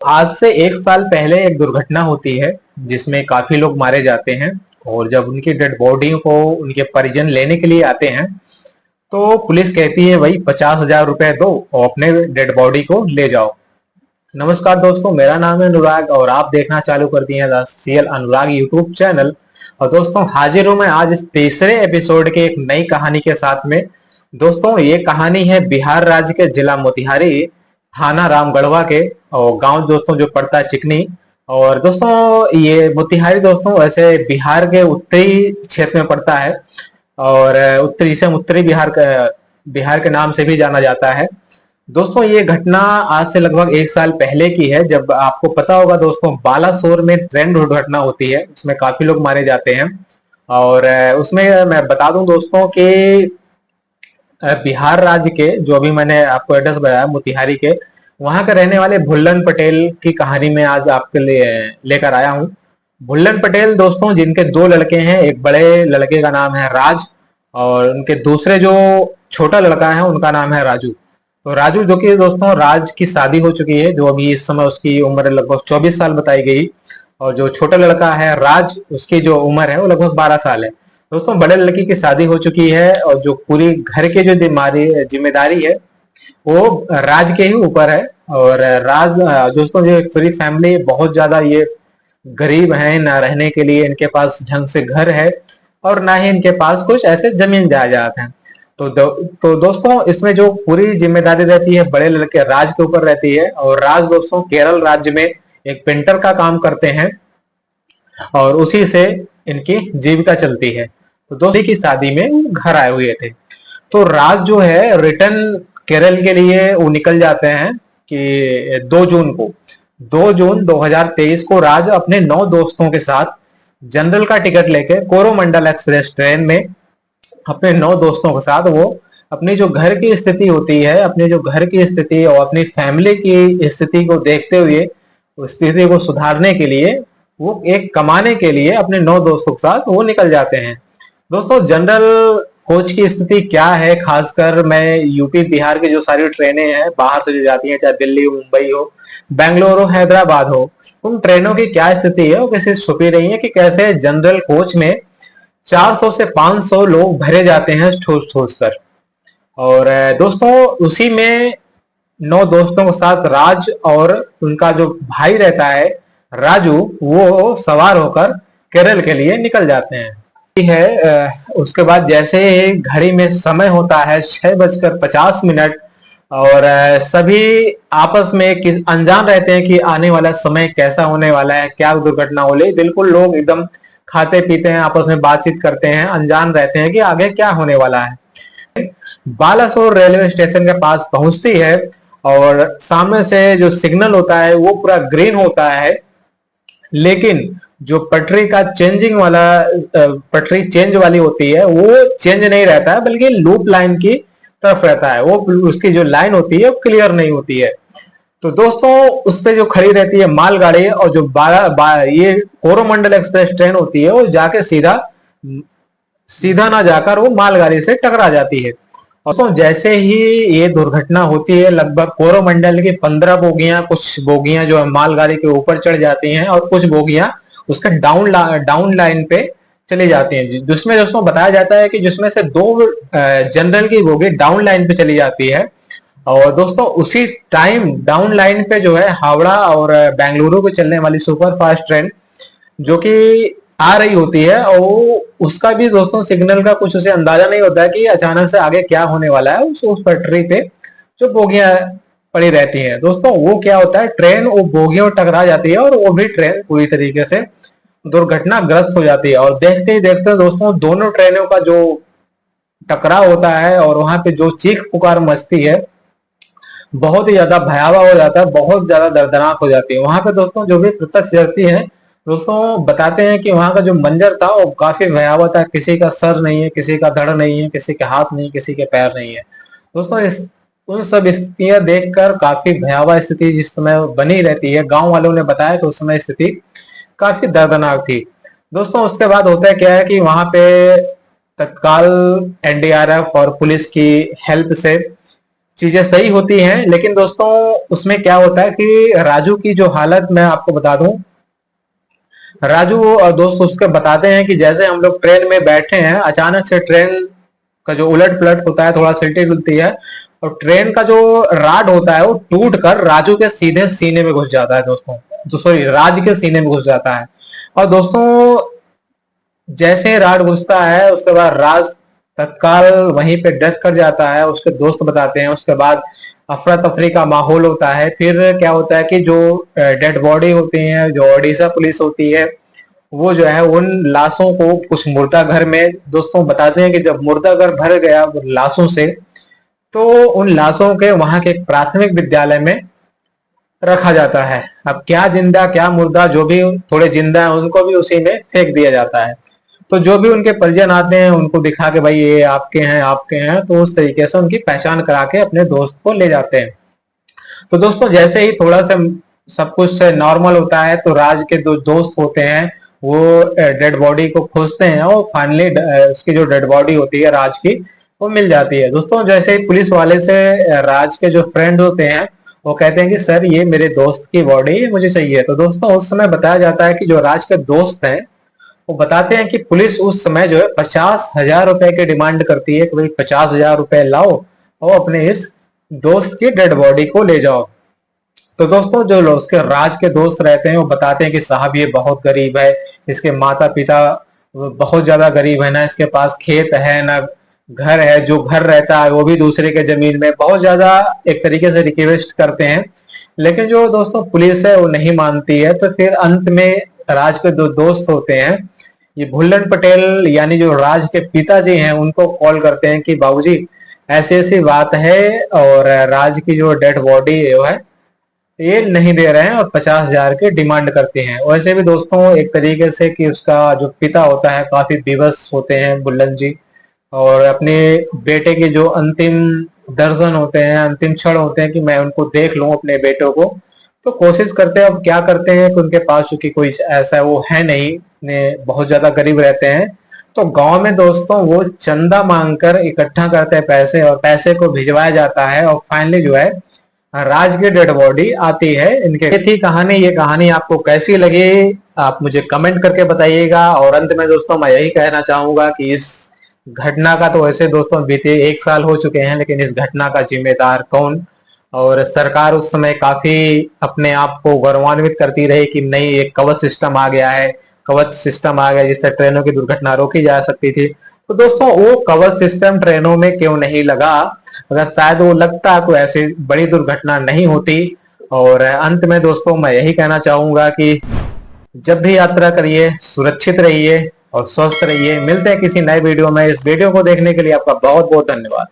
आज से 1 साल पहले एक दुर्घटना होती है जिसमें काफी लोग मारे जाते हैं। और जब उनकी डेड बॉडी को उनके परिजन लेने के लिए आते हैं तो पुलिस कहती है भाई 50,000 रुपए दो और अपने डेड बॉडी को ले जाओ। नमस्कार दोस्तों, मेरा नाम है अनुराग और आप देखना चालू कर दिए हैं the CL Anurag YouTube channel. और दोस्तों, हाजिर हूं मैं आज इस तीसरे एपिसोड के एक नई कहानी के साथ में। दोस्तों, ये कहानी है बिहार राज्य के जिला मोतिहारी, थाना रामगढ़वा के, और गांव दोस्तों जो पड़ता है चिकनी। और दोस्तों, ये मोतिहारी दोस्तों वैसे बिहार के उत्तरी क्षेत्र में पड़ता है और उत्तरी से उत्तरी बिहार के नाम से भी जाना जाता है। दोस्तों, ये घटना आज से लगभग 1 साल पहले की है, जब आपको पता होगा दोस्तों, बालासोर में ट्रेन दुर्घटना होती है, उसमें काफी लोग मारे जाते हैं। और उसमें मैं बता दूं दोस्तों कि बिहार राज्य के, जो अभी मैंने आपको एड्रेस बताया मोतिहारी के, वहां के रहने वाले भुल्लन पटेल की कहानी में आज आपके लिए लेकर आया हूं। भुल्लन पटेल दोस्तों, जिनके 2 लड़के हैं, एक बड़े लड़के का नाम है राज और उनके दूसरे जो छोटा लड़का है उनका नाम है राजू। तो राजू, जो कि दोस्तों राज की शादी हो चुकी है, जो अभी इस समय उसकी उम्र लगभग 24 साल बताई गई। और जो छोटा लड़का है राज, उसकी जो उम्र है वो लगभग 12 साल है। दोस्तों, बड़े लड़की की शादी हो चुकी है और जो पूरी घर की जो जिम्मेदारी है वो राज के ही ऊपर है। और राज दोस्तों, जो पूरी फैमिली बहुत ज्यादा ये गरीब है, ना रहने के लिए इनके पास ढंग से घर है और ना ही इनके पास कुछ ऐसे जमीन जायदाद है। तो दोस्तों, इसमें जो पूरी जिम्मेदारी रहती है बड़े लड़के राज के ऊपर रहती है। और राज दोस्तों केरल राज्य में एक पेंटर का काम करते हैं और उसी से इनकी जीविका चलती है। तो दोस्ती की शादी में वो घर आए हुए थे। तो राज जो है रिटर्न केरल के लिए वो निकल जाते हैं कि 2 जून 2023 को राज अपने 9 दोस्तों के साथ जनरल का टिकट लेके कोरोमंडल एक्सप्रेस ट्रेन में अपने 9 दोस्तों के साथ वो अपनी जो घर की स्थिति होती है, अपनी जो घर की स्थिति और अपनी फैमिली की स्थिति को देखते हुए, उस स्थिति को सुधारने के लिए वो एक कमाने के लिए अपने 9 दोस्तों के साथ वो निकल जाते हैं। दोस्तों, जनरल कोच की स्थिति क्या है, खासकर मैं यूपी बिहार की जो सारी ट्रेनें हैं बाहर से जो जाती हैं, चाहे दिल्ली हो, मुंबई हो, बेंगलोर हो, हैदराबाद हो, उन ट्रेनों की क्या स्थिति है वो किसी छुपी रही है कि कैसे जनरल कोच में 400 से 500 लोग भरे जाते हैं ठोस ठोस कर। और दोस्तों, उसी में 9 दोस्तों के साथ राज और उनका जो भाई रहता है राजू, वो सवार होकर केरल के लिए निकल जाते हैं। उसके बाद जैसे घड़ी में समय होता है 6:50 और सभी आपस में अनजान रहते हैं कि आने वाला समय कैसा होने वाला है, क्या दुर्घटना हो रही। बिल्कुल लोग एकदम खाते पीते हैं, आपस में बातचीत करते हैं, अनजान रहते हैं कि आगे क्या होने वाला है। बालासोर रेलवे स्टेशन के पास पहुंचती है और सामने से जो सिग्नल होता है वो पूरा ग्रीन होता है, लेकिन जो पटरी का चेंजिंग वाला पटरी चेंज वाली होती है वो चेंज नहीं रहता है, बल्कि लूप लाइन की तरफ रहता है। वो उसकी जो लाइन होती है वो क्लियर नहीं होती है। तो दोस्तों, उस पे जो खड़ी रहती है मालगाड़ी और जो ये कोरोमंडल एक्सप्रेस ट्रेन होती है वो जाके सीधा सीधा ना जाकर वो मालगाड़ी से टकरा जाती है। और तो जैसे ही ये दुर्घटना होती है, लगभग कोरोमंडल की 15 बोगियां, कुछ बोगियां जो है मालगाड़ी के ऊपर चढ़ जाती हैं और कुछ बोगियां उसका डाउन लाइन पे चली जाती हैं, जिसमें दोस्तों बताया जाता है कि जिसमें से 2 जनरल की बोगी डाउन लाइन पे चली जाती है। और दोस्तों, उसी टाइम डाउन लाइन पे जो है हावड़ा और बेंगलुरु को चलने वाली सुपर फास्ट ट्रेन जो कि आ रही होती है, और उसका भी दोस्तों सिग्नल का कुछ उसे अंदाजा नहीं होता है कि अचानक से आगे क्या होने वाला है। उस पटरी पे जो बोगियां पड़ी रहती हैं दोस्तों, वो क्या होता है, ट्रेन वो बोगियों टकरा जाती है और वो भी ट्रेन पूरी तरीके से दुर्घटनाग्रस्त हो जाती है। और देखते ही देखते दोस्तों दोनों ट्रेनों का जो टकराव होता है और वहां पे जो चीख पुकार मचती है, बहुत ही ज्यादा भयावह हो जाता है, बहुत ज्यादा दर्दनाक हो जाती है। वहां पे दोस्तों जो भी प्रत्यक्षदर्शी है दोस्तों बताते हैं कि वहां का जो मंजर था वो काफी भयावह था। किसी का सर नहीं है, किसी का धड़ नहीं है, किसी के हाथ नहीं, किसी के पैर नहीं है। दोस्तों, इस उन सब स्थितियां देखकर काफी भयावह स्थिति जिस समय बनी रहती है, गांव वालों ने बताया कि उस समय स्थिति काफी दर्दनाक थी। दोस्तों, उसके बाद होता है क्या है कि वहां पे तत्काल एनडीआरएफ और पुलिस की हेल्प से चीजें सही होती हैं, लेकिन दोस्तों उसमें क्या होता है कि राजू की जो हालत मैं आपको बता दूं। राजू और दोस्त उसके बताते हैं कि जैसे हम लोग ट्रेन में बैठे हैं, अचानक से ट्रेन का जो उलट पलट होता है, थोड़ा सिलटी डुलती है, और ट्रेन का जो राड होता है वो टूट कर राजू के सीधे सीने में घुस जाता है दोस्तों। तो सॉरी, राज के सीने में घुस जाता है। और दोस्तों जैसे ही राड घुसता है, उसके बाद राज तत्काल वहीं पे डेथ कर जाता है, उसके दोस्त बताते हैं। उसके बाद अफरा तफरी का माहौल होता है। फिर क्या होता है कि जो डेड बॉडी होती है, जो ओडिशा पुलिस होती है, वो जो है उन लाशों को कुछ मुर्दा घर में, दोस्तों बताते हैं कि जब मुर्दा घर भर गया लाशों से, तो उन लाशों के वहां के एक प्राथमिक विद्यालय में रखा जाता है। अब क्या जिंदा क्या मुर्दा, जो भी थोड़े जिंदा है उनको भी उसी में फेंक दिया जाता है। तो जो भी उनके परिजन आते हैं उनको दिखा के भाई ये आपके हैं आपके हैं, तो उस तरीके से उनकी पहचान करा के अपने दोस्त को ले जाते हैं। तो दोस्तों जैसे ही थोड़ा सा सब कुछ नॉर्मल होता है, तो राज के दो दोस्त होते हैं, वो डेड बॉडी को खोजते हैं और फाइनली उसकी जो डेड बॉडी होती है राज की, वो मिल जाती है। दोस्तों जैसे ही पुलिस वाले से राज के जो फ्रेंड होते हैं वो कहते हैं कि सर ये मेरे दोस्त की बॉडी मुझे चाहिए। तो दोस्तों उस समय बताया जाता है कि जो राज के दोस्त हैं वो बताते हैं कि पुलिस उस समय जो है 50,000 रुपए की डिमांड करती है कि भाई 50,000 रुपए लाओ और अपने इस दोस्त की डेड बॉडी को ले जाओ। तो दोस्तों जो उसके राज के दोस्त रहते हैं वो बताते हैं कि साहब ये बहुत गरीब है, इसके माता पिता बहुत ज्यादा गरीब है, ना इसके पास खेत है ना घर है, जो घर रहता है वो भी दूसरे के जमीन में, बहुत ज्यादा एक तरीके से रिक्वेस्ट करते हैं। लेकिन जो दोस्तों पुलिस है वो नहीं मानती है। तो फिर अंत में राज के दो दोस्त होते हैं, ये भुल्लन पटेल यानी जो राज के पिताजी हैं, उनको कॉल करते हैं कि बाबूजी ऐसी ऐसी बात है और राज की जो डेड बॉडी है ये नहीं दे रहे हैं और 50,000 की डिमांड करते हैं। वैसे भी दोस्तों एक तरीके से कि उसका जो पिता होता है काफी विवश होते हैं बुल्लन जी, और अपने बेटे के जो अंतिम दर्शन होते हैं, अंतिम क्षण होते हैं कि मैं उनको देख लूं अपने बेटों को, तो कोशिश करते हैं। अब क्या करते हैं कि उनके पास चूंकि कोई ऐसा वो है नहीं, ने बहुत ज्यादा गरीब रहते हैं, तो गांव में दोस्तों वो चंदा मांगकर इकट्ठा करते हैं पैसे, और पैसे को भिजवाया जाता है और फाइनली जो है राज की डेड बॉडी आती है इनके। ये थी कहानी। ये कहानी आपको कैसी लगी आप मुझे कमेंट करके बताइएगा। और अंत में दोस्तों मैं यही कहना चाहूंगा कि इस घटना का तो वैसे दोस्तों बीते 1 साल हो चुके हैं, लेकिन इस घटना का जिम्मेदार कौन? और सरकार उस समय काफी अपने आप को गौरवान्वित करती रही कि नहीं एक कवच सिस्टम आ गया है, कवच सिस्टम आ गया जिससे ट्रेनों की दुर्घटना रोकी जा सकती थी। तो दोस्तों वो कवच सिस्टम ट्रेनों में क्यों नहीं लगा? अगर शायद वो लगता तो ऐसी बड़ी दुर्घटना नहीं होती। और अंत में दोस्तों मैं यही कहना चाहूंगा कि जब भी यात्रा करिए सुरक्षित रहिए और स्वस्थ रहिए। मिलते हैं किसी नए वीडियो में। इस वीडियो को देखने के लिए आपका बहुत बहुत धन्यवाद।